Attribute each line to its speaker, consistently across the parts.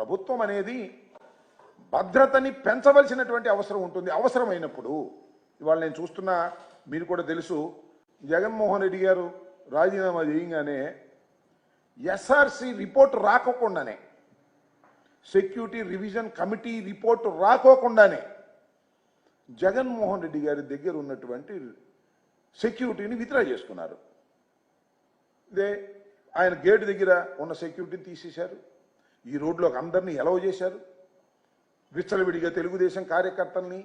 Speaker 1: ప్రభుత్వం అనేది భద్రతని పెంచవలసినటువంటి అవసరం ఉంటుంది. అవసరమైనప్పుడు ఇవాళ నేను చూస్తున్నా, మీరు కూడా తెలుసు, జగన్మోహన్ రెడ్డి గారు రాజీనామా చేయగానే ఎస్ఆర్సి రిపోర్ట్ రాకోకుండానే, సెక్యూరిటీ రివిజన్ కమిటీ రిపోర్ట్ రాకోకుండానే జగన్మోహన్ రెడ్డి గారి దగ్గర ఉన్నటువంటి సెక్యూరిటీని విత్డ్రా చేసుకున్నారు. ఇదే ఆయన గేట్ దగ్గర ఉన్న సెక్యూరిటీని తీసేశారు. ఈ రోడ్లోకి అందరినీ ఎలవ్ చేశారు. విచ్చలవిడిగా తెలుగుదేశం కార్యకర్తల్ని,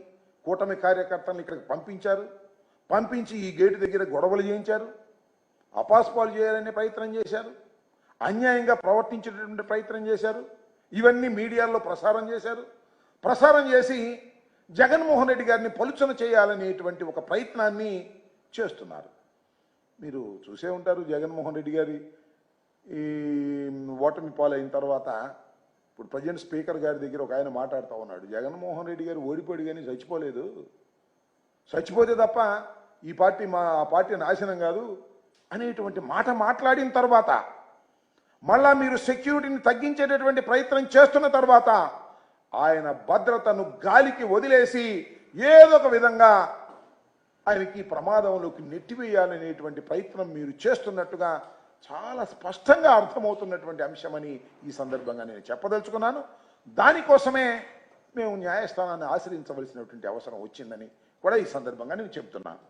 Speaker 1: కూటమి కార్యకర్తల్ని ఇక్కడికి పంపించారు. పంపించి ఈ గేటు దగ్గర గొడవలు చేయించారు. అపాస్పాలు చేయాలనే ప్రయత్నం చేశారు. అన్యాయంగా ప్రవర్తించేటటువంటి ప్రయత్నం చేశారు. ఇవన్నీ మీడియాలో ప్రసారం చేశారు. ప్రసారం చేసి జగన్మోహన్ రెడ్డి గారిని పలుచన చేయాలనేటువంటి ఒక ప్రయత్నాన్ని చేస్తున్నారు. మీరు చూసే ఉంటారు, జగన్మోహన్ రెడ్డి గారి ఈ ఓటమి పాలైన తర్వాత ఇప్పుడు ప్రజెంట్ స్పీకర్ గారి దగ్గర ఒక ఆయన మాట్లాడుతూ ఉన్నాడు, జగన్మోహన్ రెడ్డి గారు ఓడిపోయాడు కానీ చచ్చిపోలేదు, చచ్చిపోతే తప్ప ఈ పార్టీ ఆ పార్టీ నాశనం కాదు అనేటువంటి మాట మాట్లాడిన తర్వాత, మళ్ళా మీరు సెక్యూరిటీని తగ్గించేటటువంటి ప్రయత్నం చేస్తున్న తర్వాత ఆయన భద్రతను గాలికి వదిలేసి ఏదో ఒక విధంగా ఆయనకి ప్రమాదంలోకి నెట్టివేయాలనేటువంటి ప్రయత్నం మీరు చేస్తున్నట్టుగా చాలా స్పష్టంగా అర్థమవుతున్నటువంటి అంశమని ఈ సందర్భంగా నేను చెప్పదలుచుకున్నాను. దానికోసమే మేము న్యాయస్థానాన్ని ఆశ్రయించవలసినటువంటి అవసరం వచ్చిందని కూడా ఈ సందర్భంగా నేను చెప్తున్నాను.